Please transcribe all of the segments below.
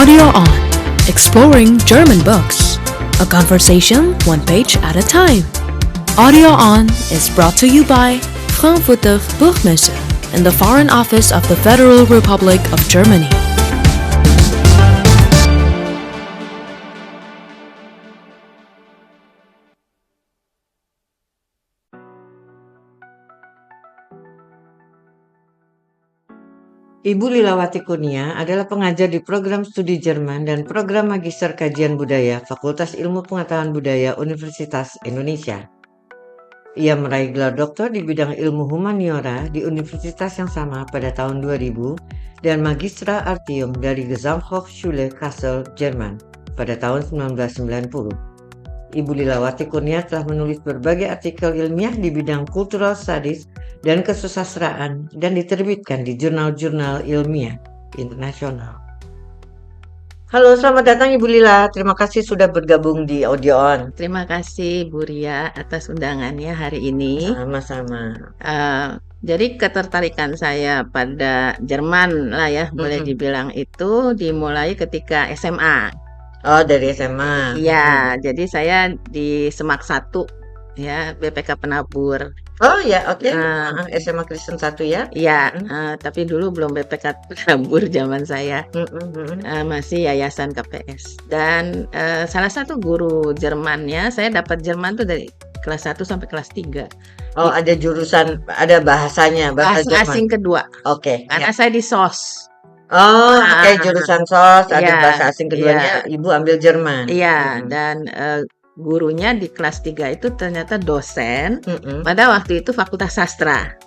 Audio On, exploring German books. A conversation one page at a time. Audio On is brought to you by Frankfurter Buchmesse and the Foreign Office of the Federal Republic of Germany. Ibu Lilawati Kurnia adalah pengajar di program studi Jerman dan program Magister Kajian Budaya Fakultas Ilmu Pengetahuan Budaya Universitas Indonesia. Ia meraih gelar doktor di bidang ilmu humaniora di universitas yang sama pada tahun 2000 dan Magistra Artium dari Gesamthochschule Kassel, Jerman pada tahun 1990. Ibu Lilawati Kurnia telah menulis berbagai artikel ilmiah di bidang cultural studies dan kesusastraan dan diterbitkan di jurnal-jurnal ilmiah internasional. Halo, selamat datang Ibu Lila. Terima kasih sudah bergabung di Audio On. Terima kasih Bu Ria atas undangannya hari ini. Sama-sama. Jadi ketertarikan saya pada Jerman lah ya, boleh dibilang itu dimulai ketika SMA. Oh, dari SMA. Iya, jadi saya di Semak 1 ya, BPK Penabur. Oh ya, oke. SMA Kristen 1 ya? Iya, tapi dulu belum BPK Penabur zaman saya. Masih Yayasan KPS. Dan salah satu guru Jermannya, saya dapat Jerman tuh dari kelas 1 sampai kelas 3. Oh, ada jurusan, ada bahasanya, bahasa Jerman. Asing kedua. Oke. Karena saya di SOS. Oh, jurusan SOS, ada bahasa asing keduanya, Ibu ambil Jerman. Iya, dan gurunya di kelas 3 itu ternyata dosen, pada waktu itu Fakultas Sastra.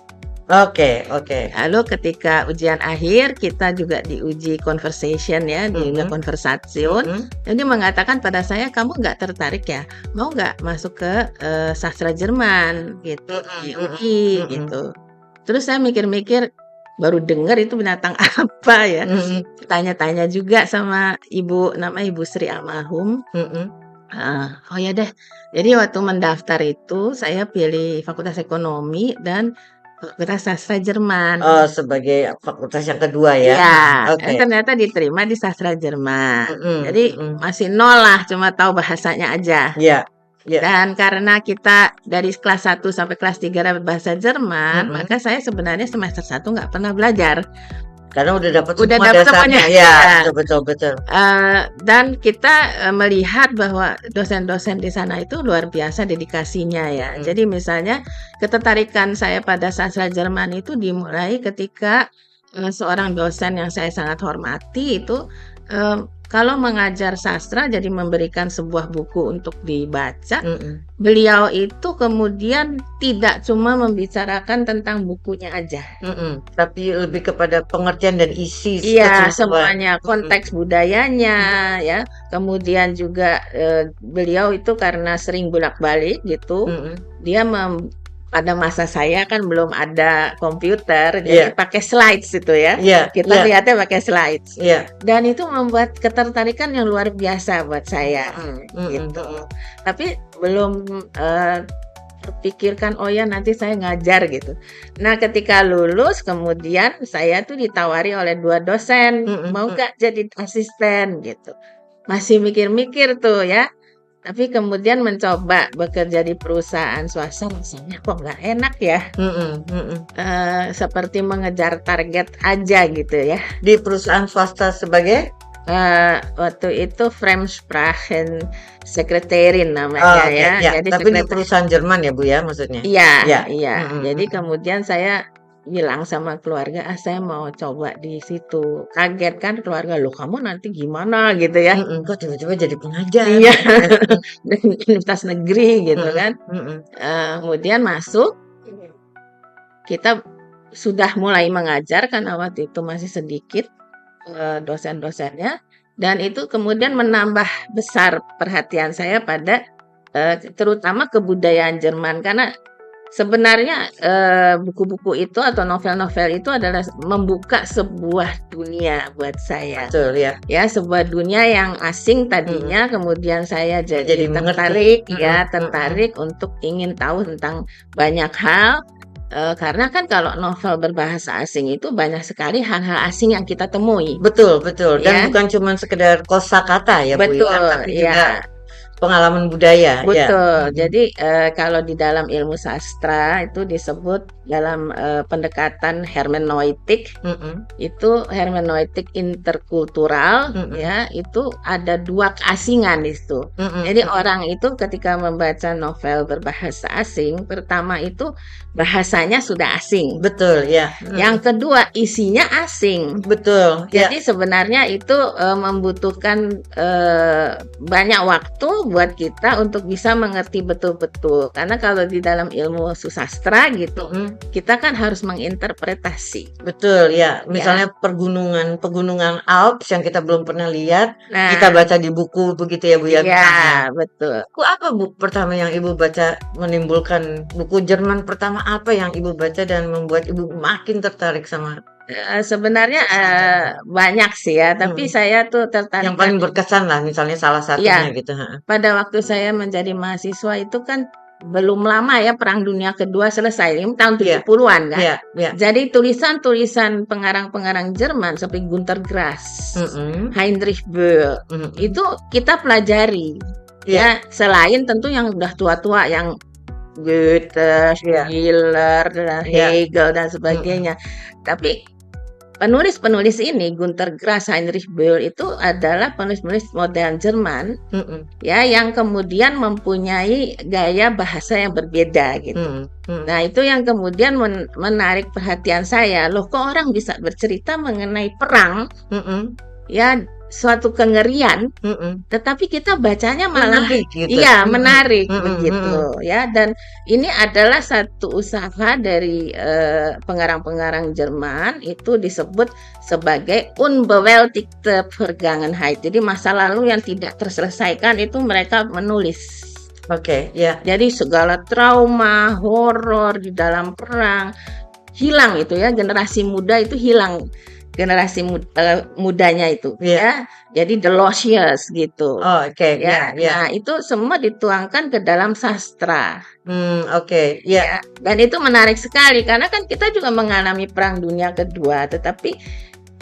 Oke. Lalu ketika ujian akhir, kita juga diuji conversation ya, diuji konversation. Jadi mengatakan pada saya, kamu nggak tertarik ya, mau nggak masuk ke sastra Jerman gitu, di UI gitu. Terus saya mikir-mikir, baru dengar itu binatang apa ya. Tanya-tanya juga sama ibu, nama Ibu Sri almarhum. Oh ya deh. Jadi waktu mendaftar itu saya pilih Fakultas Ekonomi dan Fakultas Sastra Jerman. Oh, sebagai fakultas yang kedua ya. Ya, ternyata diterima di Sastra Jerman. Jadi masih nol lah, cuma tahu bahasanya aja. Iya. Dan karena kita dari kelas 1 sampai kelas 3 dapat bahasa Jerman, maka saya sebenarnya semester 1 nggak pernah belajar. Karena udah dapat semua dasarnya. Ya, betul. Dan kita melihat bahwa dosen-dosen di sana itu luar biasa dedikasinya ya. Jadi misalnya ketertarikan saya pada sastra Jerman itu dimulai ketika seorang dosen yang saya sangat hormati itu kalau mengajar sastra jadi memberikan sebuah buku untuk dibaca, beliau itu kemudian tidak cuma membicarakan tentang bukunya aja, tapi lebih kepada pengertian dan isi. Iya, semuanya, konteks budayanya ya. Kemudian juga beliau itu karena sering bolak-balik gitu, dia pada masa saya kan belum ada komputer, jadi pakai slides itu ya. Kita lihatnya pakai slides. Dan itu membuat ketertarikan yang luar biasa buat saya. Gitu. Tapi belum terpikirkan, oh ya nanti saya ngajar gitu. Nah ketika lulus kemudian saya tuh ditawari oleh 2 dosen, mau gak jadi asisten gitu. Masih mikir-mikir tuh ya. Tapi kemudian mencoba bekerja di perusahaan swasta rasanya kok nggak enak ya. Seperti mengejar target aja gitu ya. Di perusahaan swasta sebagai? Waktu itu Fremdsprachen Sekretärin namanya ya. Jadi tapi di perusahaan Jerman ya Bu ya maksudnya? Iya. Jadi kemudian saya bilang sama keluarga, saya mau coba di situ. Kaget kan keluarga, loh kamu nanti gimana gitu ya. Kok tiba-tiba jadi pengajar? Iya, di universitas negeri gitu kan. Kemudian masuk, kita sudah mulai mengajar karena waktu itu masih sedikit dosen-dosennya. Dan itu kemudian menambah besar perhatian saya pada terutama kebudayaan Jerman. Karena sebenarnya buku-buku itu atau novel-novel itu adalah membuka sebuah dunia buat saya. Betul ya. Ya, sebuah dunia yang asing tadinya, kemudian saya jadi tertarik, tertarik untuk ingin tahu tentang banyak hal. karena kan kalau novel berbahasa asing itu banyak sekali hal-hal asing yang kita temui. Betul, betul. Dan Ya. bukan cuma sekedar kosakata ya Bu ya, Betul, tapi juga ya. pengalaman budaya ya. Betul. Jadi kalau di dalam ilmu sastra itu disebut dalam pendekatan hermeneutik, itu hermeneutik interkultural, ya, itu ada dua keasingan di situ. Jadi orang itu ketika membaca novel berbahasa asing, pertama itu bahasanya sudah asing. Betul ya. Yang kedua isinya asing. Betul. Jadi sebenarnya itu membutuhkan banyak waktu buat kita untuk bisa mengerti betul-betul. Karena kalau di dalam ilmu susastra gitu, kita kan harus menginterpretasi. Betul ya. Misalnya pegunungan Alps yang kita belum pernah lihat, Nah, kita baca di buku begitu ya Bu ya. ya, betul. Buku apa Bu pertama yang Ibu baca menimbulkan, buku Jerman pertama apa yang Ibu baca dan membuat Ibu makin tertarik sama Sebenarnya banyak sih ya, tapi saya tuh tertarik yang paling berkesan lah, misalnya salah satunya Ya. gitu. pada waktu saya menjadi mahasiswa itu kan belum lama ya Perang Dunia Kedua selesai, ini tahun 70-an kan. Iya, iya. Jadi tulisan-tulisan pengarang-pengarang Jerman seperti Günter Grass, Heinrich Böll, itu kita pelajari. Ya, selain tentu yang udah tua-tua yang Goethe, Schiller, Hegel dan sebagainya. Tapi penulis-penulis ini, Günter Grass, Heinrich Böll itu adalah penulis-penulis modern Jerman, ya, yang kemudian mempunyai gaya bahasa yang berbeda gitu. Nah, itu yang kemudian menarik perhatian saya. Loh, kok orang bisa bercerita mengenai perang, ya, suatu kengerian, tetapi kita bacanya malah Menarik gitu. iya, menarik begitu ya. Dan ini adalah satu usaha dari pengarang-pengarang Jerman, itu disebut sebagai unbewältigte Vergangenheit. Jadi masa lalu yang tidak terselesaikan itu mereka menulis. Oke, ya. Jadi segala trauma, horor di dalam perang hilang itu ya, generasi muda itu hilang. Generasi mudanya itu ya, jadi the lost years gitu. Oke, ya. Nah, itu semua dituangkan ke dalam sastra. Oke, ya. Dan itu menarik sekali karena kan kita juga mengalami Perang Dunia Kedua, tetapi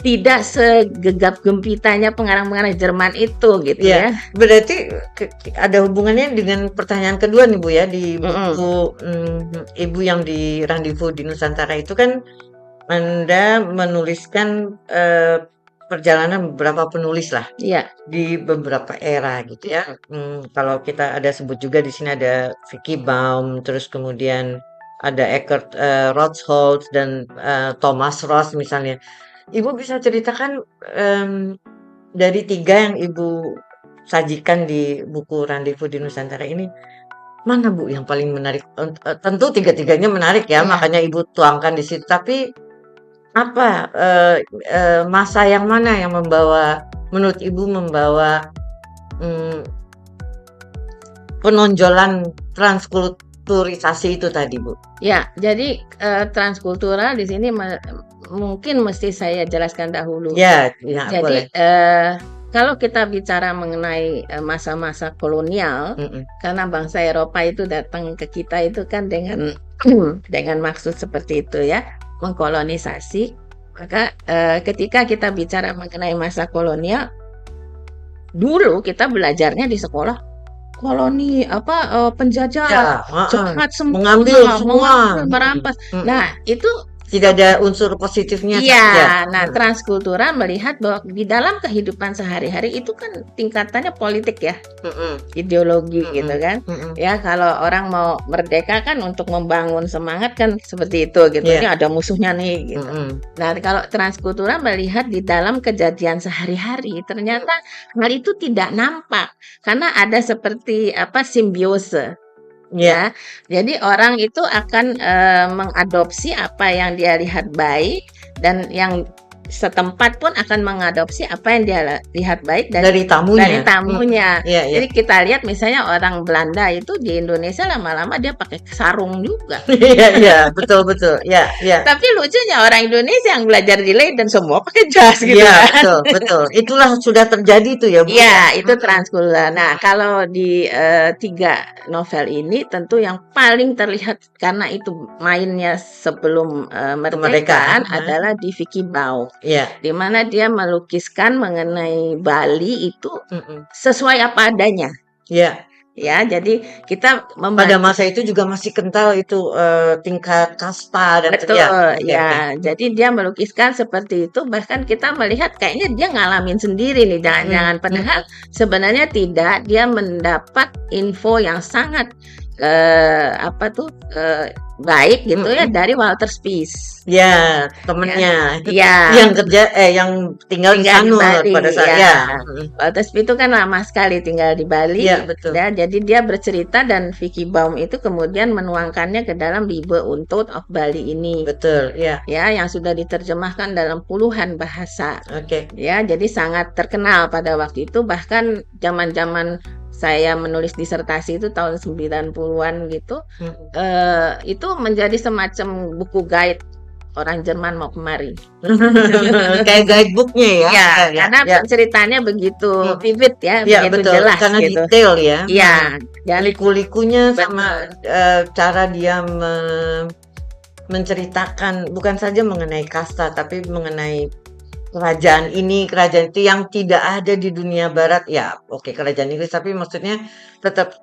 tidak segegap gempitanya pengarang-pengarang Jerman itu gitu ya. Berarti ada hubungannya dengan pertanyaan kedua nih Bu ya, di buku Ibu yang di Rendezvous di Nusantara itu kan Anda menuliskan perjalanan beberapa penulis lah, di beberapa era gitu ya. Kalau kita ada sebut juga di sini ada Vicky Baum, terus kemudian ada Eckhart Rothschild dan Thomas Ross misalnya. Ibu bisa ceritakan dari tiga yang Ibu sajikan di buku Rendezvous di Nusantara ini, mana Bu yang paling menarik? Tentu tiga-tiganya menarik ya, makanya Ibu tuangkan di situ. Tapi apa masa yang mana yang menurut Ibu membawa penonjolan transkulturisasi itu tadi Bu? Ya, jadi transkultural di sini mungkin mesti saya jelaskan dahulu. Ya, jadi boleh. Kalau kita bicara mengenai masa-masa kolonial, karena bangsa Eropa itu datang ke kita itu kan dengan maksud seperti itu ya, mengkolonisasi. Maka ketika kita bicara mengenai masa kolonial, dulu kita belajarnya di sekolah koloni penjajah jahat semua, mengambil semua, merampas. Nah, itu tidak ada unsur positifnya. Iya, nah transkultural melihat bahwa di dalam kehidupan sehari-hari itu kan tingkatannya politik ya, ideologi gitu kan. Ya, kalau orang mau merdeka kan untuk membangun semangat kan seperti itu gitu. Ini ada musuhnya nih gitu. Nah, kalau transkultural melihat di dalam kejadian sehari-hari, ternyata hal itu tidak nampak karena ada seperti simbiose. Ya, jadi orang itu akan mengadopsi apa yang dia lihat baik dan yang setempat pun akan mengadopsi apa yang dia lihat baik dari tamunya. tamunya. Iya, iya. Jadi kita lihat misalnya orang Belanda itu di Indonesia lama-lama dia pakai sarung juga. Iya, iya, betul. Ya, ya. Tapi lucunya orang Indonesia yang belajar di Leiden semua pakai jas gitu Iya, kan. betul. Itulah sudah terjadi tuh ya, Bu. Iya, itu transkultural. Nah, kalau di 3 novel ini tentu yang paling terlihat karena itu mainnya sebelum Kemerdekaan, kemerdekaan adalah di Vicky Baum, Iya. di mana dia melukiskan mengenai Bali itu Mm-mm. sesuai apa adanya. Iya. Ya, jadi kita Pada masa itu juga masih kental itu tingkat kasta dan betul, ya. Jadi dia melukiskan seperti itu, bahkan kita melihat kayaknya dia ngalamin sendiri nih, jangan-jangan. Padahal sebenarnya tidak, dia mendapat info yang sangat baik gitu ya dari Walter Spies. Ya, temennya. Ya. Yang kerja yang tinggal di Tinggal di Sanur Bali, pada saat ya. ya. Walter Spies itu kan lama sekali tinggal di Bali. Iya, betul. Ya, jadi dia bercerita dan Vicky Baum itu kemudian menuangkannya ke dalam Bible Untold of Bali ini. Betul, ya. Ya, yang sudah diterjemahkan dalam puluhan bahasa. Oke. Ya, jadi sangat terkenal pada waktu itu, bahkan zaman-zaman saya menulis disertasi itu tahun 90-an gitu. Itu menjadi semacam buku guide orang Jerman mau kemari. Kayak guidebooknya ya. Ya, karena ceritanya begitu vivid ya, Ya, begitu betul. jelas Karena gitu. detail ya. Iya, dan liku-likunya sama cara dia menceritakan bukan saja mengenai kasta tapi mengenai kerajaan ini, kerajaan itu yang tidak ada di dunia barat. Ya, oke, kerajaan Inggris, tapi maksudnya tetap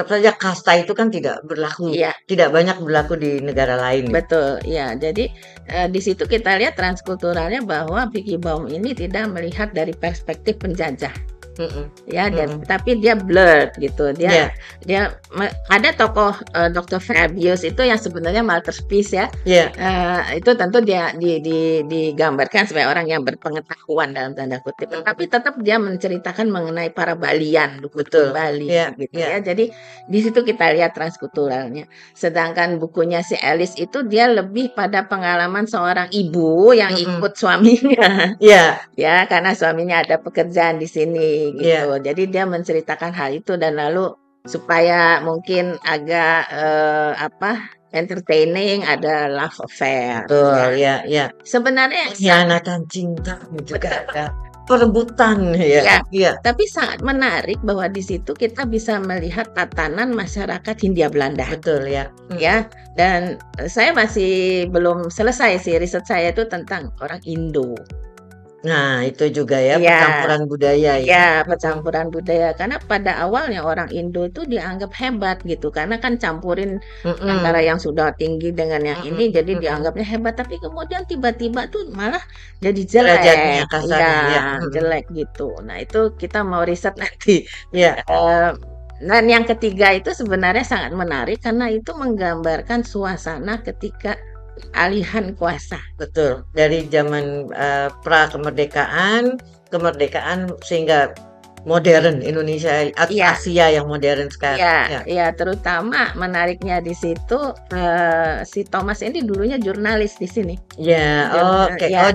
saja kasta itu kan tidak berlaku. Iya. Tidak banyak berlaku di negara lain. Betul, ya. Jadi di situ kita lihat transkulturalnya bahwa Vicky Baum ini tidak melihat dari perspektif penjajah. Ya, tapi dia blurred gitu. Dia ada tokoh Dr. Fabius itu yang sebenarnya Walter Spies ya. Itu tentu dia digambarkan sebagai orang yang berpengetahuan dalam tanda kutip. Tapi tetap dia menceritakan mengenai para Balian, dukun Bali gitu ya. Jadi di situ kita lihat transkulturalnya. Sedangkan bukunya si Alice itu dia lebih pada pengalaman seorang ibu yang ikut suaminya. Ya, karena suaminya ada pekerjaan di sini gitu. Jadi dia menceritakan hal itu dan lalu supaya mungkin agak entertaining, ada love affair. Betul, ya. Sebenarnya pengkhianatan cinta juga ada. Perebutan ya. Tapi sangat menarik bahwa di situ kita bisa melihat tatanan masyarakat Hindia Belanda. Betul ya. Ya, dan saya masih belum selesai sih riset saya itu tentang orang Indo. Nah, itu juga ya, percampuran budaya ya. Ya, percampuran budaya. Karena pada awalnya orang Indo itu dianggap hebat gitu. Karena kan campurin antara yang sudah tinggi dengan yang ini, jadi dianggapnya hebat. Tapi kemudian tiba-tiba tuh malah jadi jelek. Jelek gitu. Nah, itu kita mau riset nanti. Dan yang ketiga itu sebenarnya sangat menarik karena itu menggambarkan suasana ketika alihan kuasa. Betul, dari zaman pra kemerdekaan sehingga modern Indonesia, Asia yang modern sekarang. Ya, terutama menariknya di situ si Thomas ini dulunya jurnalis di sini.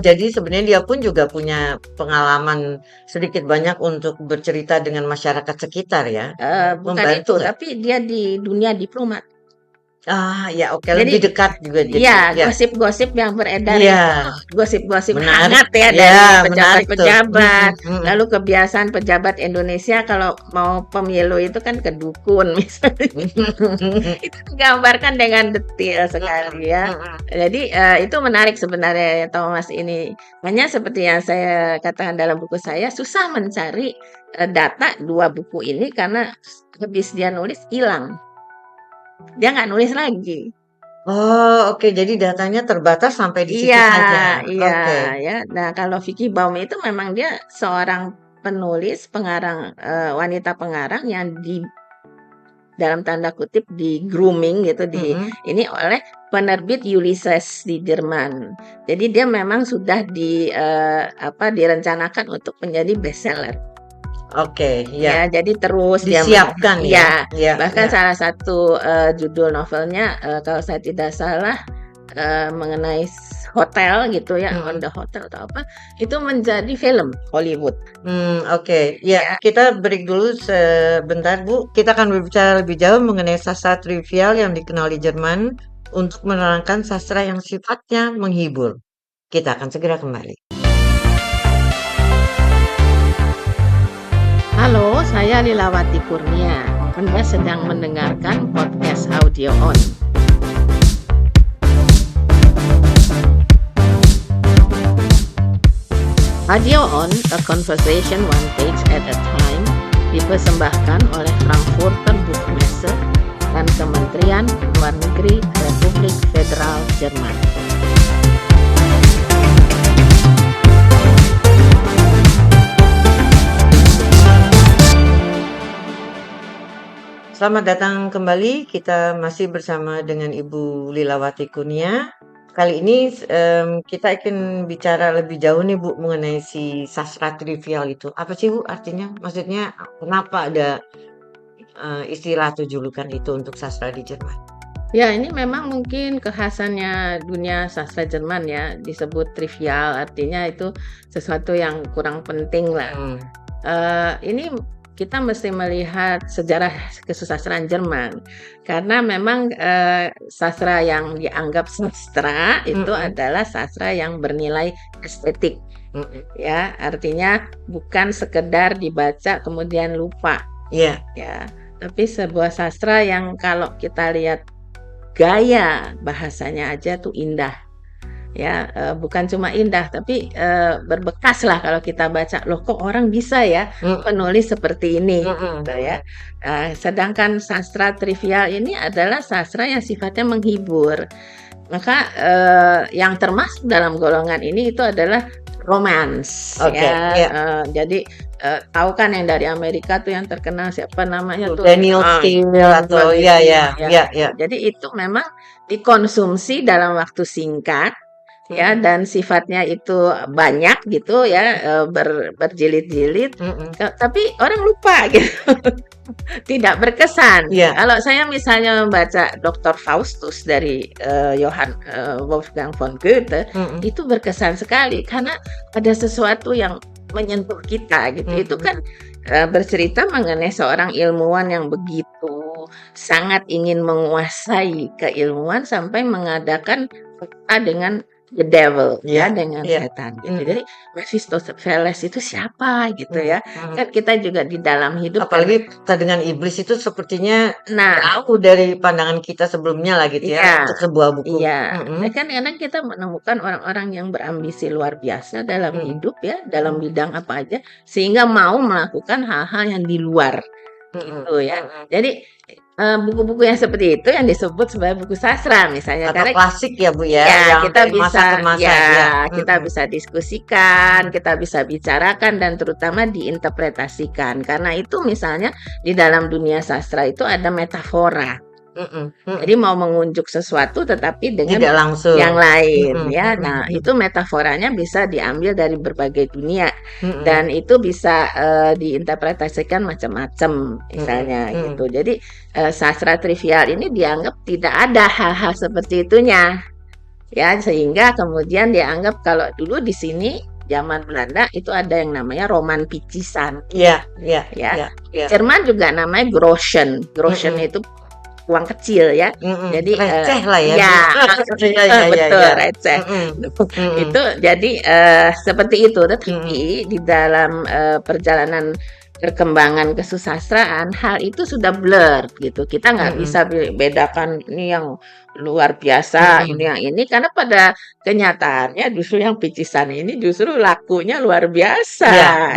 Jadi sebenarnya dia pun juga punya pengalaman sedikit banyak untuk bercerita dengan masyarakat sekitar ya. Bukan itu, tapi dia di dunia diplomat. Lebih dekat juga. Gosip-gosip yang beredar itu gosip-gosip hangat ya dari pejabat-pejabat. Lalu kebiasaan pejabat Indonesia kalau mau pemilu itu kan ke dukun misalnya. Itu digambarkan dengan detail sekali ya. Jadi itu menarik sebenarnya Thomas ini. Hanya seperti yang saya katakan dalam buku saya, susah mencari data 2 buku ini karena habis dia nulis hilang. Dia nggak nulis lagi. Jadi datanya terbatas sampai di situ saja. Ya. Nah, kalau Vicky Baum itu memang dia seorang penulis, pengarang, wanita pengarang yang dalam tanda kutip di grooming gitu ini oleh penerbit Ulysses di Jerman. Jadi dia memang sudah direncanakan untuk menjadi bestseller. Jadi terus disiapkan bahkan salah satu judul novelnya kalau saya tidak salah mengenai hotel gitu ya, on the hotel atau apa, itu menjadi film Hollywood. Oke. Ya, kita break dulu sebentar, Bu. Kita akan berbicara lebih jauh mengenai sastra trivial yang dikenal di Jerman untuk menerangkan sastra yang sifatnya menghibur. Kita akan segera kembali. Halo, saya Lilawati Kurnia. Anda sedang mendengarkan podcast Audio On. Audio On, a conversation one page at a time, dipersembahkan oleh Frankfurter Buchmesse dan Kementerian Luar Negeri Republik Federal Jerman. Selamat datang kembali. Kita masih bersama dengan Ibu Lilawati Kurnia. Kali ini kita akan bicara lebih jauh nih, Bu, mengenai si sastra trivial itu. Apa sih, Bu, artinya? Maksudnya kenapa ada istilah atau julukan itu untuk sastra di Jerman? Ya, ini memang mungkin kekhasannya dunia sastra Jerman ya, disebut trivial, artinya itu sesuatu yang kurang penting lah. Ini kita mesti melihat sejarah kesusastraan Jerman, karena memang sastra yang dianggap sastra itu adalah sastra yang bernilai estetik, ya, artinya bukan sekedar dibaca kemudian lupa, ya, tapi sebuah sastra yang kalau kita lihat gaya bahasanya aja tuh indah. Ya, bukan cuma indah tapi berbekas lah kalau kita baca, loh kok orang bisa ya penulis seperti ini gitu ya. Sedangkan sastra trivial ini adalah sastra yang sifatnya menghibur. Maka yang termasuk dalam golongan ini itu adalah romance. Jadi tahu kan yang dari Amerika tuh yang terkenal siapa namanya tuh, Daniel Steele atau ya. Jadi itu memang dikonsumsi dalam waktu singkat. Ya, dan sifatnya itu banyak gitu ya, berjilid-jilid, tapi orang lupa gitu. Tidak berkesan. Kalau saya misalnya membaca Dr. Faustus dari Johann Wolfgang von Goethe, itu berkesan sekali karena ada sesuatu yang menyentuh kita gitu. Itu kan bercerita mengenai seorang ilmuwan yang begitu sangat ingin menguasai keilmuan sampai mengadakan pesta dengan the devil, dengan setan gitu. Jadi Mephistopheles itu siapa gitu ya? Kan kita juga di dalam hidup, apalagi kita dengan iblis itu sepertinya jauh dari pandangan kita sebelumnya lah gitu ya, untuk sebuah buku. Kadang-kadang kita menemukan orang-orang yang berambisi luar biasa dalam hidup ya, dalam bidang apa aja, sehingga mau melakukan hal-hal yang di luar gitu ya. Jadi buku-buku yang seperti itu yang disebut sebagai buku sastra misalnya, atau karena klasik ya, Bu ya, kita bisa kita bisa diskusikan, kita bisa bicarakan dan terutama diinterpretasikan, karena itu misalnya di dalam dunia sastra itu ada metafora. Jadi mau mengunjuk sesuatu tetapi dengan tidak langsung yang lain ya. Nah, itu metaforanya bisa diambil dari berbagai dunia dan itu bisa diinterpretasikan macam-macam misalnya gitu. Jadi sastra trivial ini dianggap tidak ada hal-hal seperti itunya. Ya, sehingga kemudian dianggap kalau dulu di sini zaman Belanda itu ada yang namanya roman picisan. Jerman juga namanya Groschen. Groschen itu uang kecil ya, jadi receh lah ya, betul receh. Itu jadi seperti itu. Tetapi di dalam perjalanan perkembangan kesusastraan hal itu sudah blur gitu. Kita nggak bisa bedakan ini yang luar biasa, ini yang ini, karena pada kenyataannya justru yang picisan ini justru lakunya luar biasa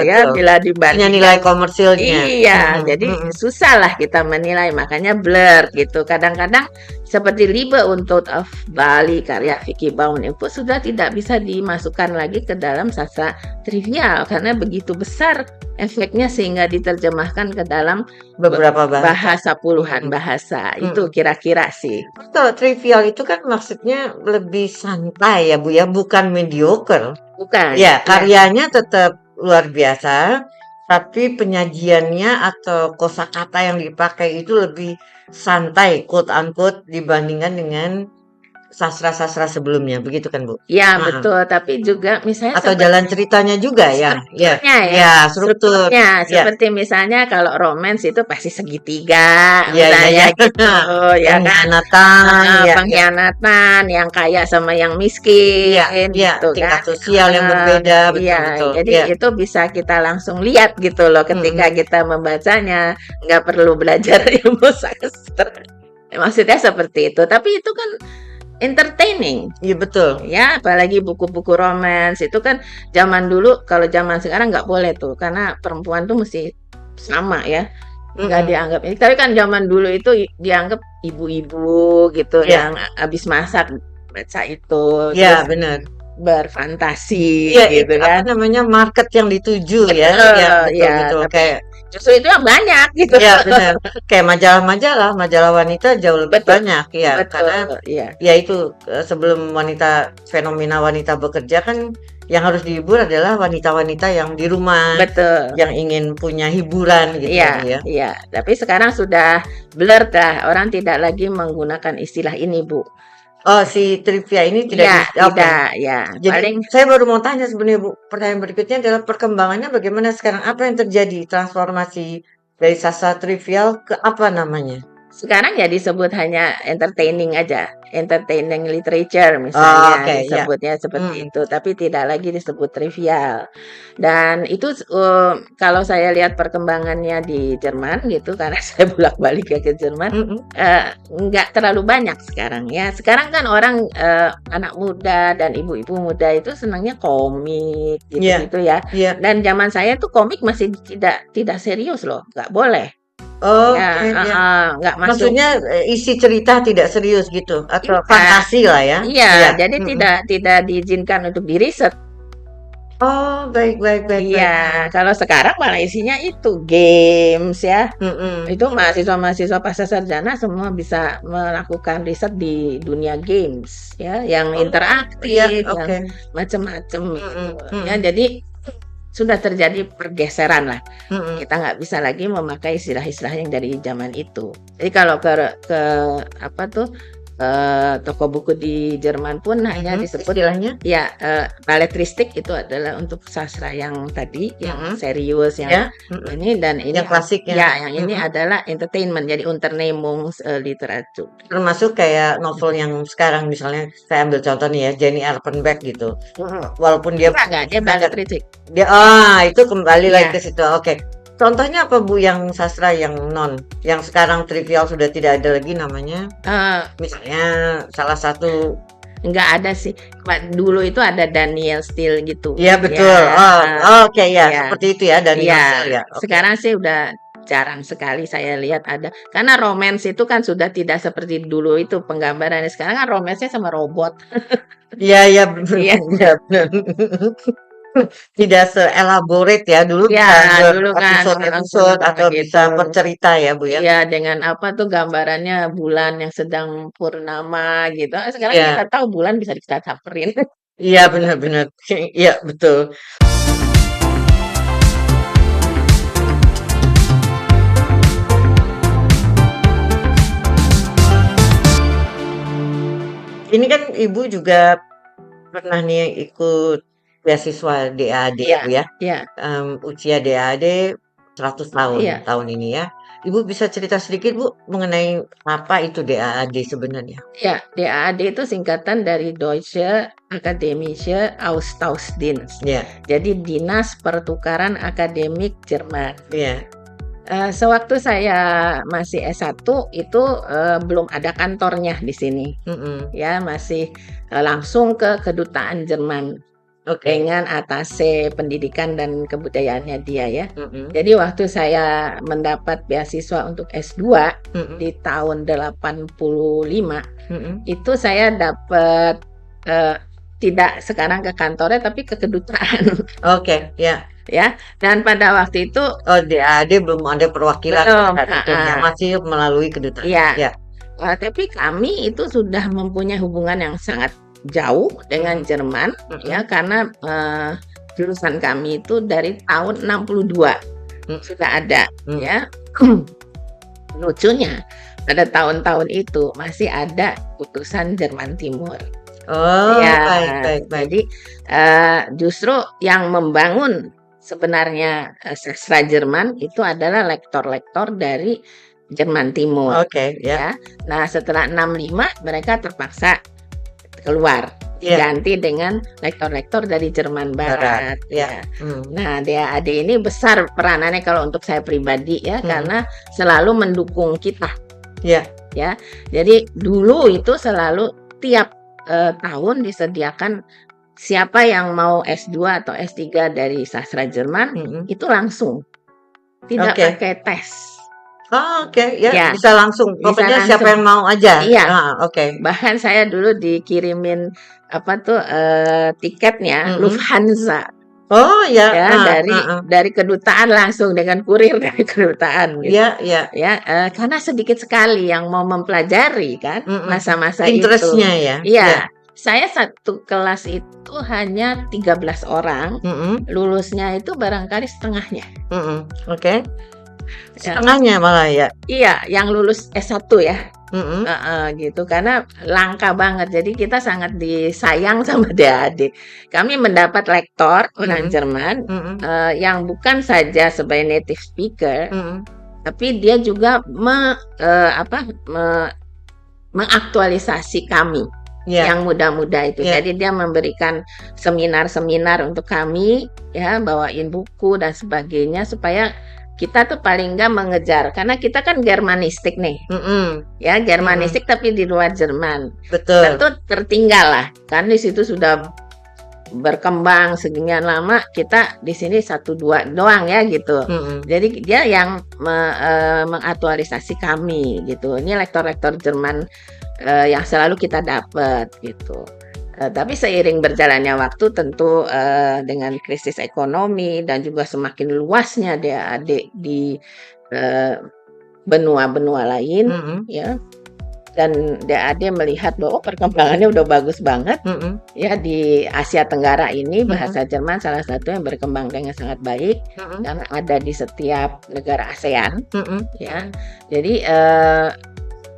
ya bila dibandingkan nilai komersilnya. Jadi susah lah kita menilai, makanya blur gitu. Kadang-kadang seperti Liebe und Tod auf Bali karya Vicky Baum itu sudah tidak bisa dimasukkan lagi ke dalam sastra trivial karena begitu besar efeknya sehingga diterjemahkan ke dalam beberapa bahasa puluhan bahasa. Itu kira-kira sih. Betul, trivial itu kan maksudnya lebih santai ya, Bu ya, bukan mediocre. Bukan. Ya, karyanya tetap luar biasa, tapi penyajiannya atau kosakata yang dipakai itu lebih santai, quote unquote, dibandingkan dengan sastra-sastra sebelumnya, begitu kan, Bu? Ya, Heeh. betul. Tapi juga misalnya Atau jalan ceritanya juga ya? Ya, strukturnya ya, ya, struktur. strukturnya Ya, seperti misalnya kalau romance itu pasti segitiga, ya, ya, misalnya ya. gitu, ya kan? Pengkhianatan, ya, ya. Pengkhianatan, yang kaya sama yang Iya, miskin, iya, gitu kan? tingkat sosial yang berbeda, betul, Iya, betul. jadi Ya. itu bisa kita langsung lihat gitu loh ketika kita membacanya, nggak perlu belajar ilmu sastra. Maksudnya seperti itu. Tapi itu kan entertaining. Iya, betul. Ya, apalagi buku-buku romance itu kan zaman dulu, kalau zaman sekarang nggak boleh tuh, karena perempuan tuh mesti sama ya, nggak dianggap ini. Tapi kan zaman dulu itu dianggap ibu-ibu gitu Iya. yang habis masak baca itu, Iya, terus benar. berfantasi Iya, gitu itu apa kan. namanya market yang dituju ya. Betul, Iya, betul, ya, betul. tapi Kayak justru itu yang banyak gitu. Iya, benar. Kayak majalah wanita jauh lebih Betul, banyak ya, karena betul, ya. ya itu sebelum fenomena wanita bekerja kan yang harus dihibur adalah wanita-wanita yang di rumah, Betul. yang ingin punya hiburan gitu Iya, ya. iya. Tapi sekarang sudah blur dah. Orang tidak lagi menggunakan istilah ini, Bu. Oh, si trivia ini Iya, tidak oke. tidak, ya. Jadi Paling saya baru mau tanya sebenarnya, Bu. Pertanyaan berikutnya adalah perkembangannya bagaimana sekarang? Apa yang terjadi transformasi dari sastra trivial ke apa namanya? sekarang ya disebut hanya entertaining aja, entertaining literature misalnya Oke, ya. disebutnya seperti itu, tapi tidak lagi disebut trivial. Dan itu kalau saya lihat perkembangannya di Jerman gitu, karena saya bolak-balik ke Jerman, nggak terlalu banyak sekarang ya. Sekarang kan orang anak muda dan ibu-ibu muda itu senangnya komik gitu-gitu ya. Iya. Dan zaman saya tuh komik masih tidak serius loh, nggak boleh. Oh, Ya, oke, ya. nggak masuk. Maksudnya isi cerita tidak serius gitu atau Iya. fantasi lah ya? Iya, jadi tidak diizinkan untuk diriset. Oh, baik. Iya, kalau sekarang malah isinya itu games ya. Itu mahasiswa-mahasiswa pasca sarjana semua bisa melakukan riset di dunia games ya, yang interaktif, yang macam-macam gitu. Ya, jadi sudah terjadi pergeseran lah. Kita nggak bisa lagi memakai istilah-istilah yang dari zaman itu. Jadi kalau ke apa tuh toko buku di Jerman pun hanya disebut istilahnya ya balletristik, itu adalah untuk sastra yang tadi yang serius yang ini, dan ini yang klasik ya yang ini adalah entertainment, jadi Unternehmungsliteratur. Termasuk kayak novel yang sekarang misalnya saya ambil contoh nih ya, Jenny Erpenbeck gitu. Walaupun dia dia balletristik. Dia itu kembali lagi ke situ. Oke. Contohnya apa, Bu, yang sastra yang sekarang trivial sudah tidak ada lagi namanya? Misalnya salah satu nggak ada sih. Dulu itu ada Daniel Steele gitu. Iya, betul. Oke, seperti itu ya, Daniel Steele ya. Sekarang sih udah jarang sekali saya lihat ada. Karena romance itu kan sudah tidak seperti dulu itu penggambarannya. Sekarang kan romance-nya sama robot. Iya, benar. Tidak seelaborate ya dulu, dulu kan episode atau gitu. Bisa bercerita ya, Bu ya. Iya, dengan apa tuh gambarannya bulan yang sedang purnama gitu. Sekarang kita tahu bulan bisa kita samperin. Iya, benar. Iya, betul. Ini kan Ibu juga pernah nih ikut beasiswa DAAD Bu ya. Usia DAAD 100 tahun tahun ini ya. Ibu bisa cerita sedikit, Bu, mengenai apa itu DAAD sebenarnya? Ya, DAAD itu singkatan dari Deutsche Akademische Austauschdienst. Jadi Dinas Pertukaran Akademik Jerman. Sewaktu saya masih S1 itu belum ada kantornya di sini. Ya, masih langsung ke kedutaan Jerman. Dengan atase pendidikan dan kebudayaannya dia ya. Jadi waktu saya mendapat beasiswa untuk S2 di tahun 85 itu saya dapat tidak sekarang ke kantornya tapi ke kedutaan. Ya, dan pada waktu itu DAAD belum ada perwakilan masih melalui kedutaan. Tapi kami itu sudah mempunyai hubungan yang sangat jauh dengan Jerman ya, karena jurusan kami itu dari tahun 62 sudah ada ya. Lucunya pada tahun-tahun itu masih ada utusan Jerman Timur. Oh, Ya, baik. jadi justru yang membangun sebenarnya sastra Jerman itu adalah lektor-lektor dari Jerman Timur, Oke, ya. ya. Nah, setelah 65 mereka terpaksa keluar, Ya. diganti dengan lektor-lektor dari Jerman Barat, ya. ya. Nah, DAAD ini besar peranannya kalau untuk saya pribadi ya, karena selalu mendukung kita. Ya. Ya, jadi dulu itu selalu tiap tahun disediakan siapa yang mau S2 atau S3 dari sastra Jerman itu langsung, tidak Oke. pakai tes. Oh, oke, ya, Ya, bisa langsung. bisa Pokoknya siapa langsung. yang mau aja. Iya. Oke. Bahkan saya dulu dikirimin tiketnya Lufthansa. Oh, ya. Ya, dari kedutaan langsung dengan kurir dari kedutaan gitu. Iya. Ya, karena sedikit sekali yang mau mempelajari kan masa-masa itu. Interestnya ya. Iya. Saya satu kelas itu hanya 13 orang, lulusnya itu barangkali setengahnya. Oke. Setengahnya malah ya. Iya, yang lulus S1 ya. Gitu, karena langka banget. Jadi kita sangat disayang sama DAAD. Kami mendapat lektor orang Jerman yang bukan saja sebagai native speaker, tapi dia juga mengaktualisasi kami. Yang muda-muda itu. Jadi dia memberikan seminar-seminar untuk kami, ya, bawain buku dan sebagainya supaya kita tuh paling nggak mengejar, karena kita kan Germanistik nih, ya, Germanistik tapi di luar Jerman. Betul. Tentu tertinggal lah, kan di situ sudah berkembang sekian lama, kita di sini 1-2 doang ya gitu. Jadi dia yang mengaktualisasi kami gitu. Ini lektor-lektor Jerman yang selalu kita dapat gitu. Tapi seiring berjalannya waktu tentu dengan krisis ekonomi dan juga semakin luasnya DAAD di benua-benua lain, ya, dan DAAD melihat bahwa perkembangannya udah bagus banget, ya, di Asia Tenggara ini bahasa Jerman salah satu yang berkembang dengan sangat baik karena ada di setiap negara ASEAN, ya, jadi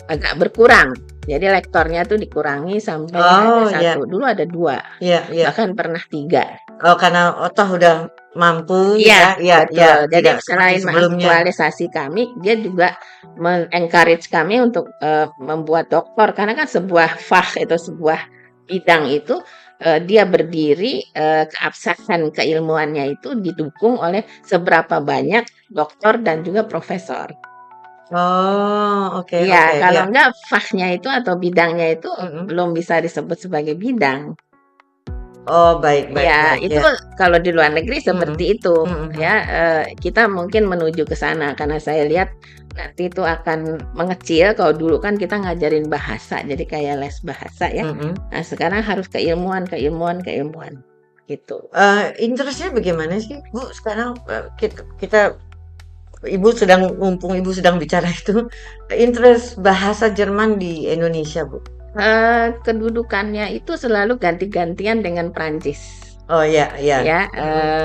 agak berkurang. Jadi lektornya tuh dikurangi sampai ada 1. Dulu ada 2. Bahkan pernah 3. Oh, karena toh udah mampu. Iya. Jadi selain mengaktualisasi kami, dia juga men-encourage kami untuk membuat doktor. Karena kan sebuah itu sebuah bidang itu dia berdiri, keabsahan keilmuannya itu didukung oleh seberapa banyak doktor dan juga profesor. Oh, oke. Iya, kalau enggak fahnya itu atau bidangnya itu belum bisa disebut sebagai bidang. Oh, baik. Ya, itu kalau di luar negeri seperti itu, ya. Kita mungkin menuju ke sana karena saya lihat nanti itu akan mengecil. Kalau dulu kan kita ngajarin bahasa, jadi kayak les bahasa ya. Nah, sekarang harus keilmuan gitu. Interestnya bagaimana sih, Bu? Sekarang kita mumpung Ibu sedang bicara itu, interest bahasa Jerman di Indonesia, Bu. Kedudukannya itu selalu ganti-gantian dengan Prancis. Oh, iya. Ya,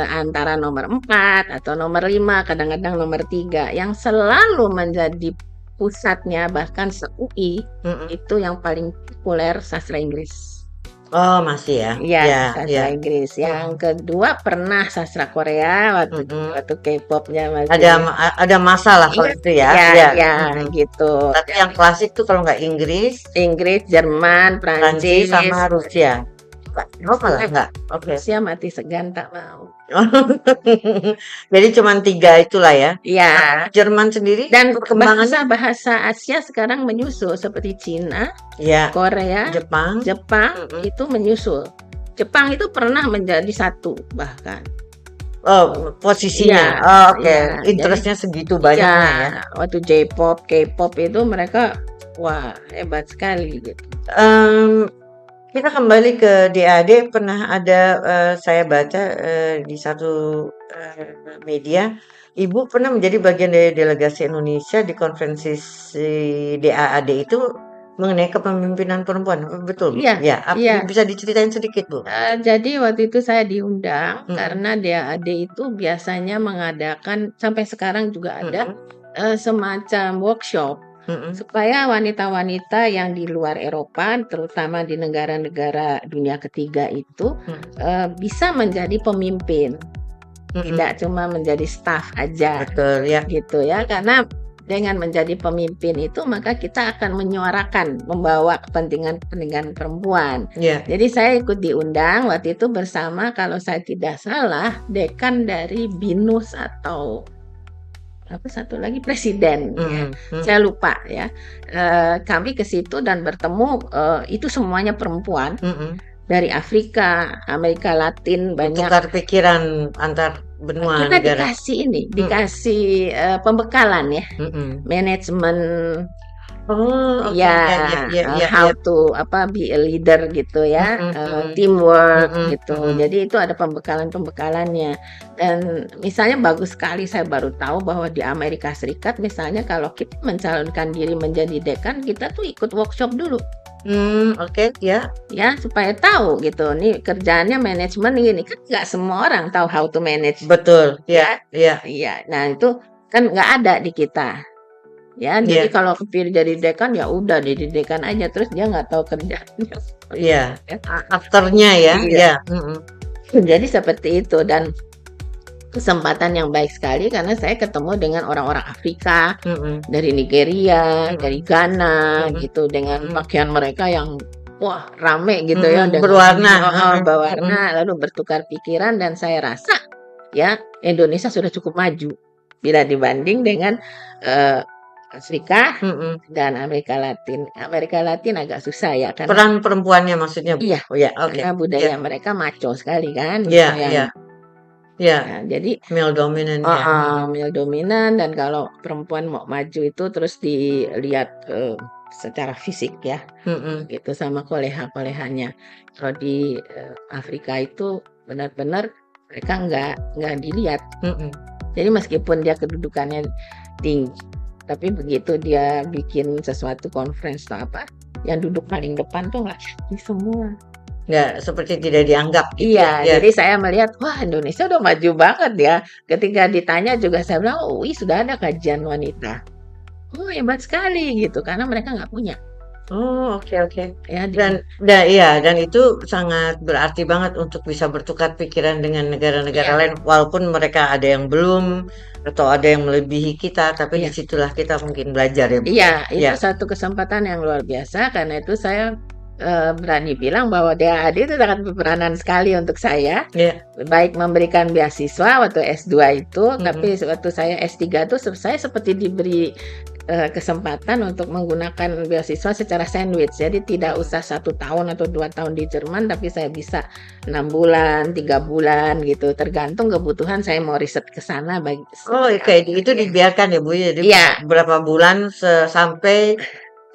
antara nomor 4 atau nomor 5, kadang-kadang nomor 3. Yang selalu menjadi pusatnya bahkan se-UI itu yang paling populer sastra Inggris. Oh, masih ya? Iya, sastra Inggris. Yang kedua pernah sastra Korea waktu K-popnya masih. Ada masalah kalau itu ya. Gitu. Tapi yang klasik tuh kalau nggak Inggris, Jerman, Prancis sama Rusia. Oh, malah nggak? Oke. Rusia mati segan tak mau. Jadi cuma 3 itulah ya. Iya. Jerman sendiri dan bahasa Asia sekarang menyusul seperti Cina, Korea, Jepang itu menyusul. Jepang itu pernah menjadi 1 bahkan. Oh, posisinya. Oke. Interestnya segitu banyaknya ya. Waktu J-pop, K-pop itu mereka wah hebat sekali gitu. Kita kembali ke DAAD. Pernah ada saya baca di satu media, Ibu pernah menjadi bagian dari delegasi Indonesia di konferensi DAAD itu mengenai kepemimpinan perempuan, betul? Iya. Bisa diceritain sedikit, Bu? Jadi waktu itu saya diundang karena DAAD itu biasanya mengadakan, sampai sekarang juga ada semacam workshop supaya wanita-wanita yang di luar Eropa, terutama di negara-negara dunia ketiga itu bisa menjadi pemimpin, tidak cuma menjadi staf aja. Betul ya. Gitu ya, karena dengan menjadi pemimpin itu maka kita akan menyuarakan, membawa kepentingan perempuan. Ya. Jadi saya ikut diundang waktu itu bersama, kalau saya tidak salah, dekan dari BINUS atau apa satu lagi presiden, saya lupa ya. Kami ke situ dan bertemu, itu semuanya perempuan dari Afrika, Amerika Latin, banyak. Tukar pikiran antar benua Kita negara. dikasih pembekalan ya, manajemen. How to be a leader gitu ya, teamwork gitu. Jadi itu ada pembekalannya. Dan misalnya bagus sekali, saya baru tahu bahwa di Amerika Serikat misalnya kalau kita mencalonkan diri menjadi dekan, kita tuh ikut workshop dulu. Ya, supaya tahu gitu. Nih kerjaannya manajemen ini kan nggak semua orang tahu how to manage. Betul. Iya. Nah itu kan nggak ada di kita. Ya, jadi kalau kepilih jadi dekan ya udah jadi dekan aja, terus dia nggak tahu kerjanya. Iya. Aktornya ya. Iya. Jadi seperti itu, dan kesempatan yang baik sekali karena saya ketemu dengan orang-orang Afrika, dari Nigeria, dari Ghana gitu, dengan pakaian mereka yang wah rame gitu ya, berwarna, lalu bertukar pikiran, dan saya rasa ya Indonesia sudah cukup maju bila dibanding dengan Afrika dan Amerika Latin. Amerika Latin agak susah ya karena peran perempuannya maksudnya. Iya. Karena budaya mereka macho sekali kan. Ya, jadi male dominant male dominan, dan kalau perempuan mau maju itu terus dilihat secara fisik ya, gitu sama koleha-kolehanya. Kalau di Afrika itu benar-benar mereka nggak dilihat. Jadi meskipun dia kedudukannya tinggi, tapi begitu dia bikin sesuatu conference atau apa, yang duduk paling depan tuh laki-laki semua. Ya, seperti tidak dianggap gitu. Jadi saya melihat, wah Indonesia udah maju banget ya. Ketika ditanya juga saya bilang, sudah ada kajian wanita. Hebat sekali gitu, karena mereka nggak punya. Oke. Dan itu sangat berarti banget untuk bisa bertukar pikiran dengan negara-negara lain, walaupun mereka ada yang belum atau ada yang melebihi kita, tapi disitulah kita mungkin belajar ya. Itu satu kesempatan yang luar biasa. Karena itu saya berani bilang bahwa DAAD itu sangat berperanan sekali untuk saya, baik memberikan beasiswa waktu S2 itu, tapi waktu saya S3 itu saya seperti diberi kesempatan untuk menggunakan beasiswa secara sandwich. Jadi tidak usah 1 tahun atau 2 tahun di Jerman, tapi saya bisa 6 bulan, 3 bulan gitu, tergantung kebutuhan saya mau riset ke sana. Kayak itu dibiarkan ya Bu, jadi berapa bulan sampai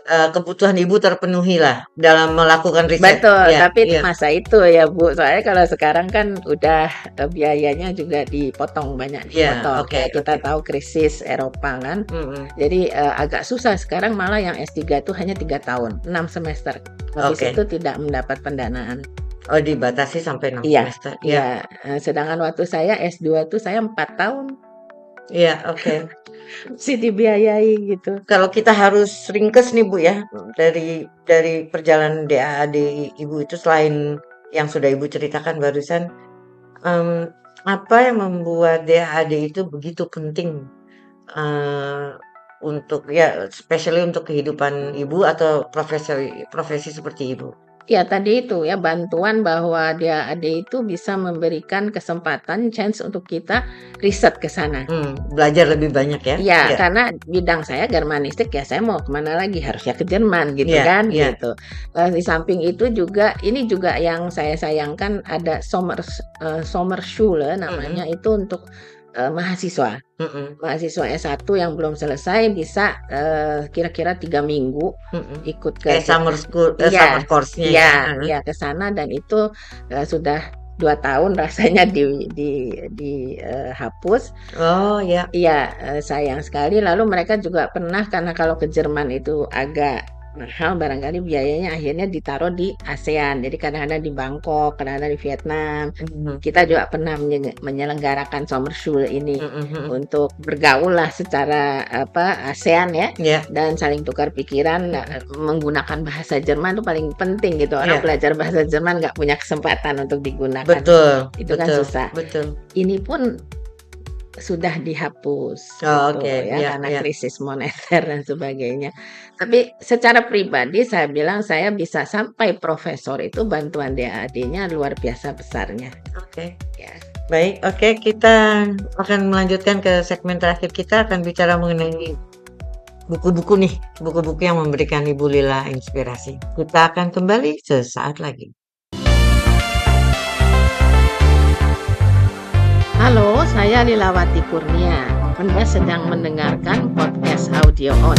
kebutuhan Ibu terpenuhi lah dalam melakukan riset. Betul, tapi masa itu ya Bu, soalnya kalau sekarang kan udah biayanya juga dipotong, banyak dipotong. Kita tahu krisis Eropa kan, jadi agak susah sekarang, malah yang S3 itu hanya 3 tahun, 6 semester. Habis itu tidak mendapat pendanaan. Dibatasi sampai 6 semester. Sedangkan waktu saya S2 itu saya 4 tahun. Mesti dibiayai gitu. Kalau kita harus ringkes nih Bu ya, dari perjalanan DAAD Ibu itu, selain yang sudah Ibu ceritakan barusan, apa yang membuat DAAD itu begitu penting untuk especially untuk kehidupan Ibu atau profesi seperti Ibu? Ya tadi itu ya, bantuan bahwa DAAD itu bisa memberikan kesempatan, chance untuk kita riset ke sana. Belajar lebih banyak ya. Karena bidang saya Germanistik ya, saya mau kemana lagi, harusnya ke Jerman gitu kan. Gitu. Di samping itu juga, ini juga yang saya sayangkan, ada Sommerschule namanya, itu untuk mahasiswa. Mahasiswa S1 yang belum selesai bisa kira-kira 3 minggu ikut ke summer school, summer course-nya. Ke sana, dan itu sudah 2 tahun rasanya dihapus. Sayang sekali. Lalu mereka juga pernah, karena kalau ke Jerman itu agak mahal, barangkali biayanya akhirnya ditaruh di ASEAN. Jadi kadang-kadang di Bangkok, kadang-kadang di Vietnam. Kita juga pernah menyelenggarakan summer school ini untuk bergaul lah secara ASEAN ya, dan saling tukar pikiran. Menggunakan bahasa Jerman itu paling penting gitu. Orang belajar bahasa Jerman nggak punya kesempatan untuk digunakan. Betul. Itu kan susah. Betul. Ini pun sudah dihapus karena krisis moneter dan sebagainya. Tapi secara pribadi saya bilang saya bisa sampai profesor itu bantuan DAAD-nya luar biasa besarnya. Baik, kita akan melanjutkan ke segmen terakhir. Kita akan bicara mengenai buku-buku yang memberikan Ibu Lila inspirasi. Kita akan kembali sesaat lagi. Halo, saya Lilawati Kurnia. Anda sedang mendengarkan podcast Audio On.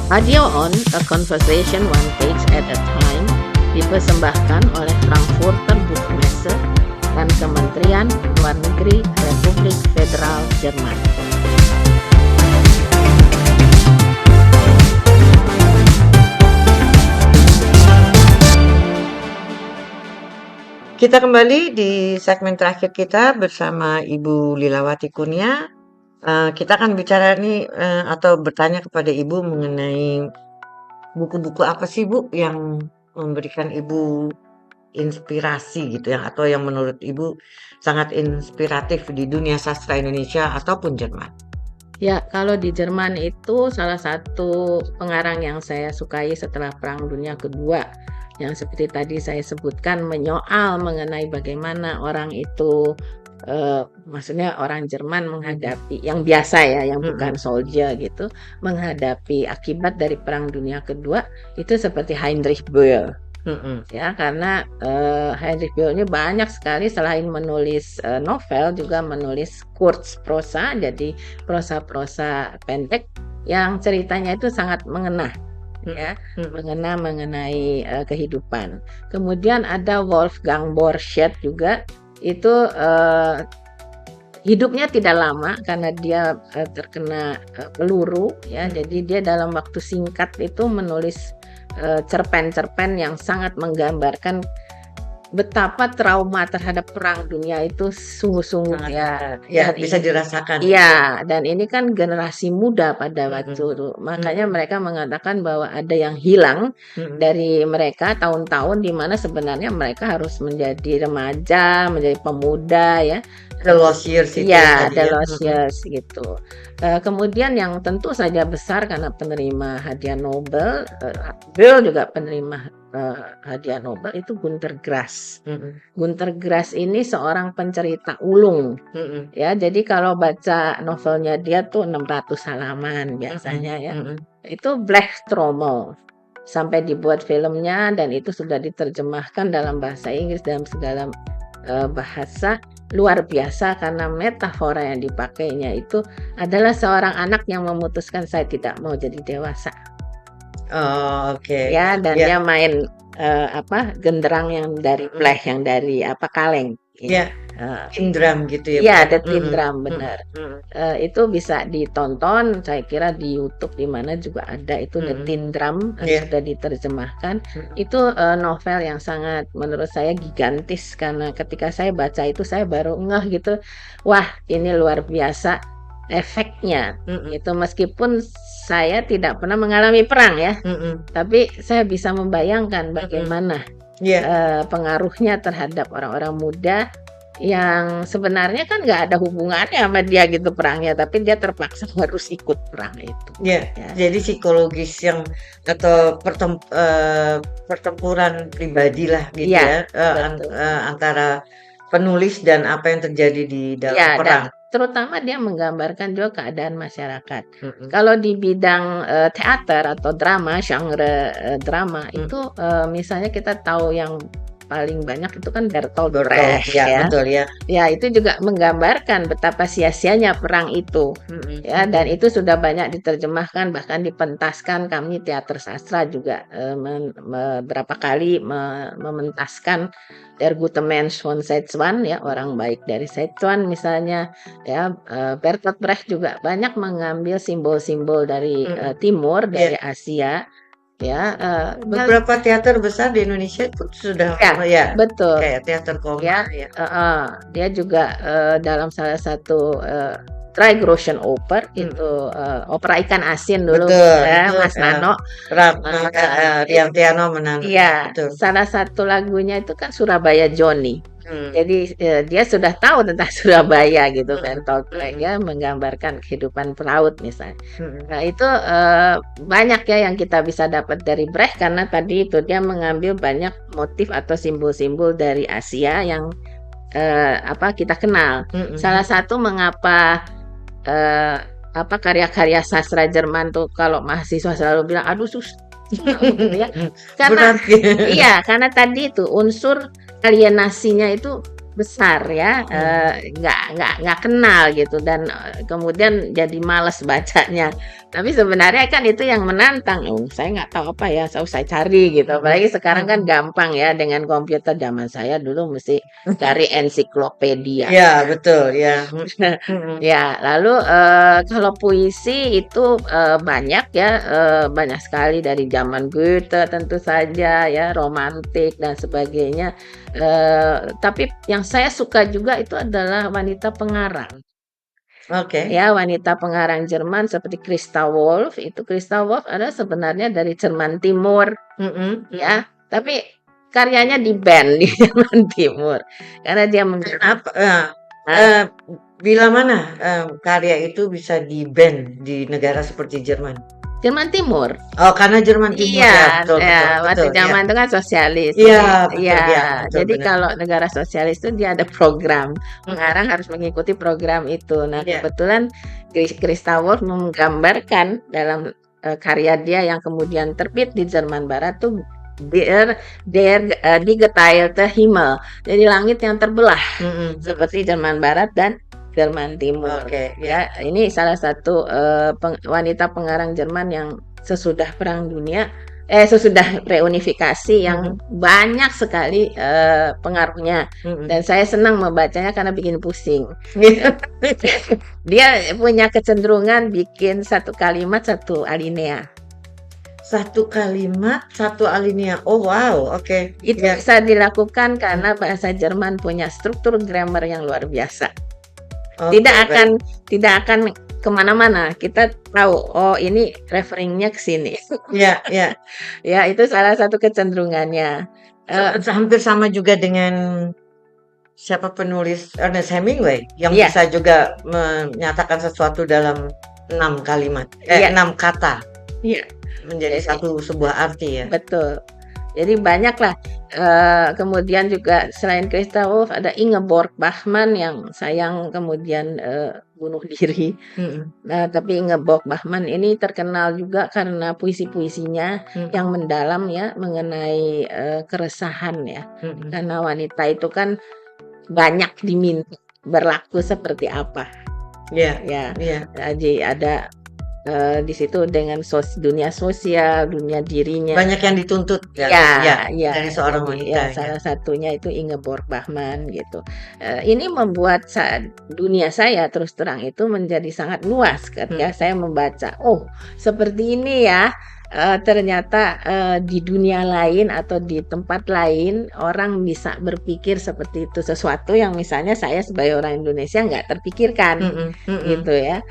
Audio On, a conversation one page at a time, dipersembahkan oleh Frankfurter Buchmesse dan Kementerian Luar Negeri Republik Federal Jerman. Kita kembali di segmen terakhir kita bersama Ibu Lilawati Kurnia. Kita akan bicara atau bertanya kepada Ibu mengenai buku-buku apa sih Bu yang memberikan Ibu inspirasi gitu ya, atau yang menurut Ibu sangat inspiratif di dunia sastra Indonesia ataupun Jerman. Ya, kalau di Jerman itu salah satu pengarang yang saya sukai setelah Perang Dunia Kedua, yang seperti tadi saya sebutkan, menyoal mengenai bagaimana orang itu, maksudnya orang Jerman menghadapi yang biasa ya, yang bukan soldier gitu, menghadapi akibat dari Perang Dunia Kedua, itu seperti Heinrich Böll. Ya, karena Heinrich Böll ini banyak sekali selain menulis novel juga menulis Kurzprosa, jadi prosa-prosa pendek yang ceritanya itu sangat mengena. Ya, mengena mengenai kehidupan. Kemudian ada Wolfgang Borchardt juga, itu hidupnya tidak lama karena dia terkena peluru ya. Jadi dia dalam waktu singkat itu menulis cerpen-cerpen yang sangat menggambarkan betapa trauma terhadap Perang Dunia itu sungguh-sungguh ya bisa dirasakan. Iya, dan ini kan generasi muda pada waktu itu. Makanya mereka mengatakan bahwa ada yang hilang dari mereka tahun-tahun di mana sebenarnya mereka harus menjadi remaja, menjadi pemuda ya. The lost years itu. Iya, the lost years gitu. Kemudian yang tentu saja besar karena penerima hadiah Nobel, Böll juga penerima hadiah Nobel, itu Günter Grass. Günter Grass ini seorang pencerita ulung. Ya, jadi kalau baca novelnya dia tuh 600 halaman biasanya ya. Itu Blechtrommel. Sampai dibuat filmnya dan itu sudah diterjemahkan dalam bahasa Inggris dalam segala bahasa. Luar biasa karena metafora yang dipakainya itu adalah seorang anak yang memutuskan saya tidak mau jadi dewasa. Ya, dan dia main genderang yang dari blech, yang dari kaleng. Ya, tin drum gitu ya. Ya, ada tin drum, benar. Itu bisa ditonton, saya kira di YouTube di mana juga ada itu The Tin Drum, sudah diterjemahkan. Itu novel yang sangat menurut saya gigantis karena ketika saya baca itu saya baru ngeh gitu, wah ini luar biasa efeknya. Itu meskipun saya tidak pernah mengalami perang ya, tapi saya bisa membayangkan bagaimana pengaruhnya terhadap orang-orang muda yang sebenarnya kan nggak ada hubungannya sama dia gitu perangnya, tapi dia terpaksa harus ikut perang itu. Jadi psikologis yang atau pertempuran pribadi lah gitu antara penulis dan apa yang terjadi di dalam perang. Terutama dia menggambarkan juga keadaan masyarakat. Kalau di bidang teater atau drama, genre drama itu misalnya kita tahu yang paling banyak itu kan Bertolt Bertolt, Brecht ya. betul ya. Ya, itu juga menggambarkan betapa sia-sianya perang itu. Ya, dan itu sudah banyak diterjemahkan, bahkan dipentaskan. Kami teater sastra juga beberapa kali mementaskan Der gute Mensch von Szechuan, ya, orang baik dari Szechuan misalnya, ya. Bertolt Brecht juga banyak mengambil simbol-simbol dari timur, dari Asia, ya. Beberapa teater besar di Indonesia sudah Ya, betul. kayak teater koma Ya, ya. dia juga dalam salah satu Dreigroschen Oper itu opera ikan asin dulu, Betul, ya, itu, Mas Nano. Rian Tiano menang. Iya, Betul. salah satu lagunya itu kan Surabaya Johnny. Jadi dia sudah tahu tentang Surabaya gitu, Bertolt Brecht ya, menggambarkan kehidupan pelaut misalnya. Nah, itu banyak ya yang kita bisa dapat dari Brecht, karena tadi itu dia mengambil banyak motif atau simbol-simbol dari Asia yang kita kenal. Salah satu mengapa karya-karya sastra Jerman tuh kalau mahasiswa selalu bilang aduh susah gitu ya. Karena karena tadi itu unsur alienasinya itu besar ya, nggak kenal gitu, dan kemudian jadi males bacanya. Tapi sebenarnya kan itu yang menantang. Saya nggak tahu apa ya, saya cari gitu. Apalagi sekarang kan gampang ya, dengan komputer. Zaman saya dulu mesti cari ensiklopedia. Ya, betul ya. Ya, lalu kalau puisi itu banyak ya, banyak sekali dari zaman Goethe tentu saja ya, romantik dan sebagainya. Tapi yang saya suka juga itu adalah wanita pengarang. Oke. Ya, wanita pengarang Jerman seperti Christa Wolf. Itu Christa Wolf adalah sebenarnya dari Jerman Timur, ya. Tapi karyanya di-ban di Jerman Timur karena dia bila mana karya itu bisa di-ban di negara seperti Jerman? Jerman Timur. Oh, karena Jerman Timur Iya, betul, waktu zaman itu kan sosialis. Iya, betul, Jadi benar. kalau negara sosialis itu dia ada program, pengarang harus mengikuti program itu. Nah, kebetulan Christa Wolf menggambarkan dalam karya dia yang kemudian terbit di Jerman Barat tuh Die geteilte Himmel. Jadi langit yang terbelah, seperti Jerman Barat dan Jerman Timur. Ya, ini salah satu wanita pengarang Jerman yang sesudah Perang Dunia, sesudah reunifikasi yang banyak sekali pengaruhnya, dan saya senang membacanya karena bikin pusing. Dia punya kecenderungan bikin satu kalimat satu alinea. Satu kalimat satu alinea. Oh wow, oke. Itu bisa dilakukan karena bahasa Jerman punya struktur grammar yang luar biasa. Tidak akan kemana-mana. Kita tahu, oh ini referringnya ke sini. Ya. Ya, itu salah satu kecenderungannya. Hampir sama juga dengan siapa penulis Ernest Hemingway yang bisa juga menyatakan sesuatu dalam 6 kalimat, 6 kata. Iya. Menjadi sebuah arti ya. Betul. Jadi banyaklah. Kemudian juga selain Christa Wolf ada Ingeborg Bachmann yang sayang kemudian bunuh diri. Nah, tapi Ingeborg Bachmann ini terkenal juga karena puisi-puisinya yang mendalam ya, mengenai keresahan ya. Karena wanita itu kan banyak diminta berlaku seperti apa. Jadi ada di situ dengan dunia sosial, dunia dirinya. Banyak yang dituntut dari seorang wanita. Salah satunya itu Ingeborg Bachmann gitu. Ini membuat dunia saya terus terang itu menjadi sangat luas ketika saya membaca. Oh, seperti ini ya. Ternyata di dunia lain atau di tempat lain orang bisa berpikir seperti itu, sesuatu yang misalnya saya sebagai orang Indonesia nggak terpikirkan gitu ya.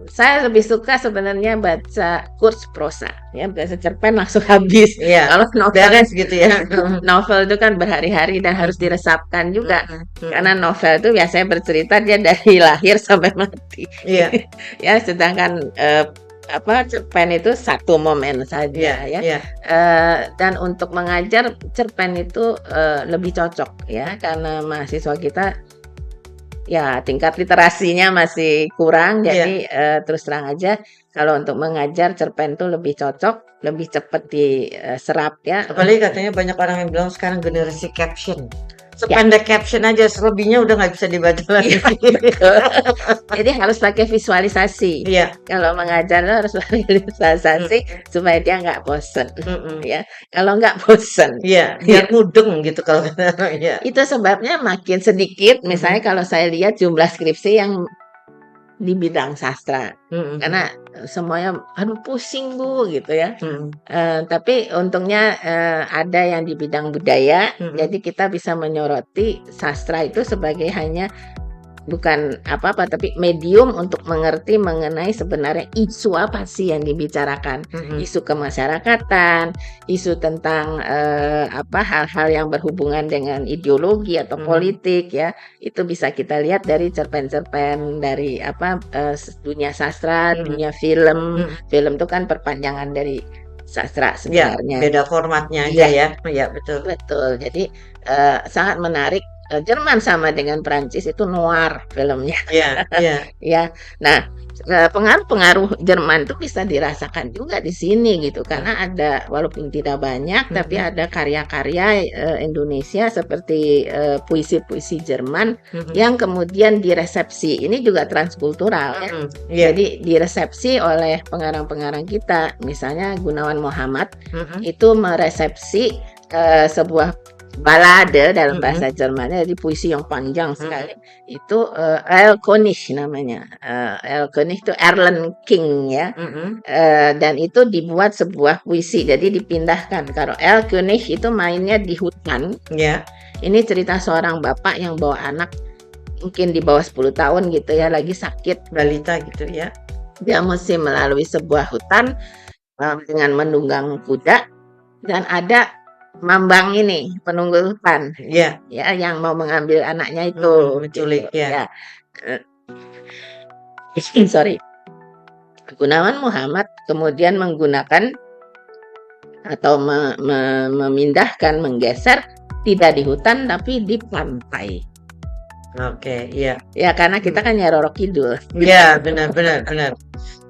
Saya lebih suka sebenarnya baca kurzprosa ya, baca cerpen langsung habis. Kalau novel gitu ya. Novel itu kan berhari-hari dan harus diresapkan juga. Karena novel itu biasanya bercerita dia dari lahir sampai mati. Ya, sedangkan cerpen itu satu momen saja ya. Dan untuk mengajar cerpen itu lebih cocok ya, karena mahasiswa kita ya tingkat literasinya masih kurang. Jadi terus terang aja kalau untuk mengajar cerpen tuh lebih cocok, lebih cepat diserap ya. Apalagi katanya banyak orang yang bilang sekarang generasi caption. Sependek caption aja, selebihnya udah nggak bisa dibaca lagi. Betul. Jadi harus pakai visualisasi. Iya. Kalau mengajar lo harus pakai visualisasi supaya dia nggak bosen. Ya, kalau nggak bosen. Iya, biar mudeng gitu kalau ya. Itu sebabnya makin sedikit. Misalnya kalau saya lihat jumlah skripsi yang di bidang sastra, karena semuanya aduh pusing Bu gitu ya. Tapi untungnya ada yang di bidang budaya, jadi kita bisa menyoroti sastra itu sebagai hanya bukan apa-apa tapi medium untuk mengerti mengenai sebenarnya isu apa sih yang dibicarakan, isu kemasyarakatan, isu tentang hal-hal yang berhubungan dengan ideologi atau politik ya, itu bisa kita lihat dari cerpen-cerpen dari dunia sastra, dunia film. Film itu kan perpanjangan dari sastra sebenarnya. Ya, beda formatnya aja ya. Ya, betul. Betul. Jadi sangat menarik. Jerman sama dengan Prancis itu noir filmnya. Iya, iya. Ya. Nah, pengaruh-pengaruh Jerman itu bisa dirasakan juga di sini gitu, karena ada walaupun tidak banyak tapi ada karya-karya Indonesia seperti puisi-puisi Jerman yang kemudian diresepsi. Ini juga transkultural ya. Jadi diresepsi oleh pengarang-pengarang kita. Misalnya Gunawan Muhammad itu meresepsi sebuah balade dalam bahasa Jermannya, jadi puisi yang panjang sekali. Itu Erlkönig namanya. Erlkönig itu Erlen King ya. Dan itu dibuat sebuah puisi, jadi dipindahkan. Kalau Erlkönig itu mainnya di hutan. Ini cerita seorang bapak yang bawa anak mungkin di bawah 10 tahun gitu ya, lagi sakit, balita gitu ya. Dia mesti melalui sebuah hutan dengan menunggang kuda, dan ada Mambang ini penunggu hutan, ya yang mau mengambil anaknya itu, menculik ya. Sorry. Gunawan Muhammad kemudian menggunakan atau memindahkan, menggeser tidak di hutan tapi di pantai. Oke, iya. Ya karena kita kan Nyai Roro Kidul. Iya, benar.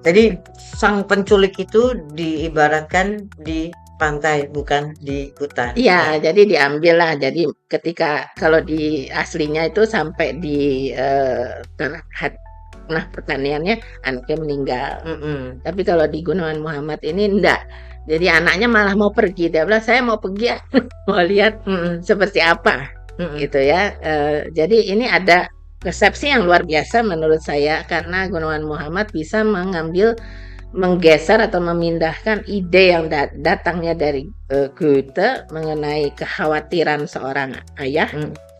Jadi sang penculik itu diibaratkan di pantai bukan di hutan. Iya, jadi diambil lah. Jadi ketika kalau di aslinya itu sampai di tanah pertaniannya anaknya meninggal. Tapi kalau di Gunawan Muhammad ini enggak. Jadi anaknya malah mau pergi. Dia bilang saya mau pergi mau lihat seperti apa gitu ya. Jadi ini ada resepsi yang luar biasa menurut saya, karena Gunawan Muhammad bisa menggeser atau memindahkan ide yang datangnya dari Goethe mengenai kekhawatiran seorang ayah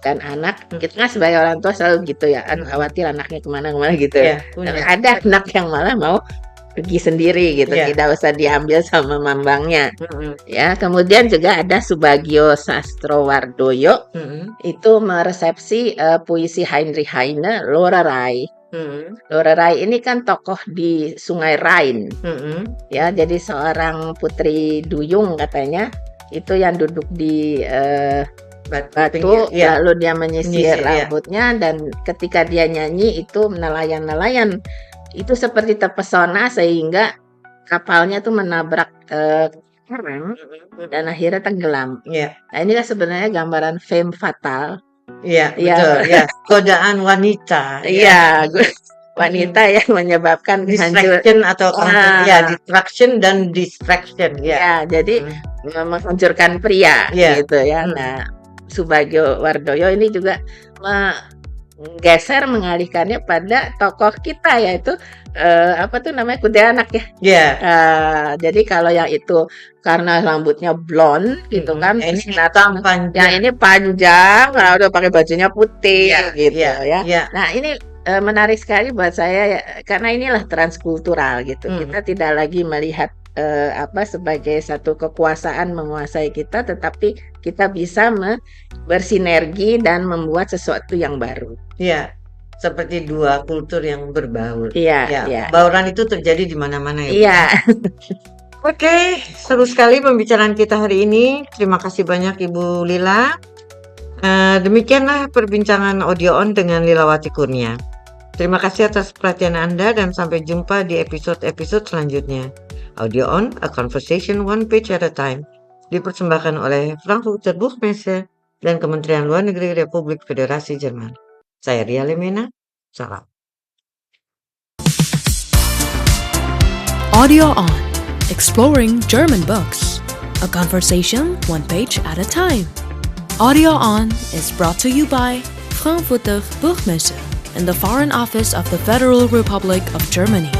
dan anak. Kita kan sebagai orang tua selalu gitu ya, khawatir anaknya kemana-kemana gitu. Tapi ada anak yang malah mau pergi sendiri gitu, tidak usah diambil sama mambangnya. Ya, kemudian juga ada Subagio Sastrowardoyo, itu meresepsi puisi Heinrich Heine, Lorelei. Lorelei ini kan tokoh di Sungai Rhine, ya, jadi seorang putri duyung katanya, itu yang duduk di batu, lalu dia menyisir rambutnya, dan ketika dia nyanyi itu nelayan-nelayan itu seperti terpesona sehingga kapalnya tuh menabrak karang dan akhirnya tenggelam. Nah ini kan sebenarnya gambaran femme fatale. Iya, betul. Ya, godaan wanita. Iya, wanita yang menyebabkan distraction atau distraction dan distraction. Ya, jadi menghancurkan pria gitu ya. Nah, Subagio Wardoyo ini juga geser mengalihkannya pada tokoh kita, yaitu Kuntilanak ya. Jadi kalau yang itu karena rambutnya blonde gitu kan, ini panjang. Yang ini panjang, kalau udah pakai bajunya putih gitu ya. Nah ini menarik sekali buat saya karena inilah transkultural gitu. Kita tidak lagi melihat sebagai satu kekuasaan menguasai kita, tetapi kita bisa bersinergi dan membuat sesuatu yang baru. Iya, seperti dua kultur yang berbaur. Iya. Bauran itu terjadi di mana-mana ya. Iya. Oke, seru sekali pembicaraan kita hari ini. Terima kasih banyak Ibu Lila. Demikianlah perbincangan audio on dengan Lilawati Kurnia. Terima kasih atas perhatian Anda dan sampai jumpa di episode-episode selanjutnya. Audio On, a conversation one page at a time, dipersembahkan oleh Frankfurter Buchmesse dan Kementerian Luar Negeri Republik Federasi Jerman. Saya Ria Lemena, salam. Audio On, exploring German books. A conversation one page at a time. Audio On is brought to you by Frankfurter Buchmesse and the Foreign Office of the Federal Republic of Germany.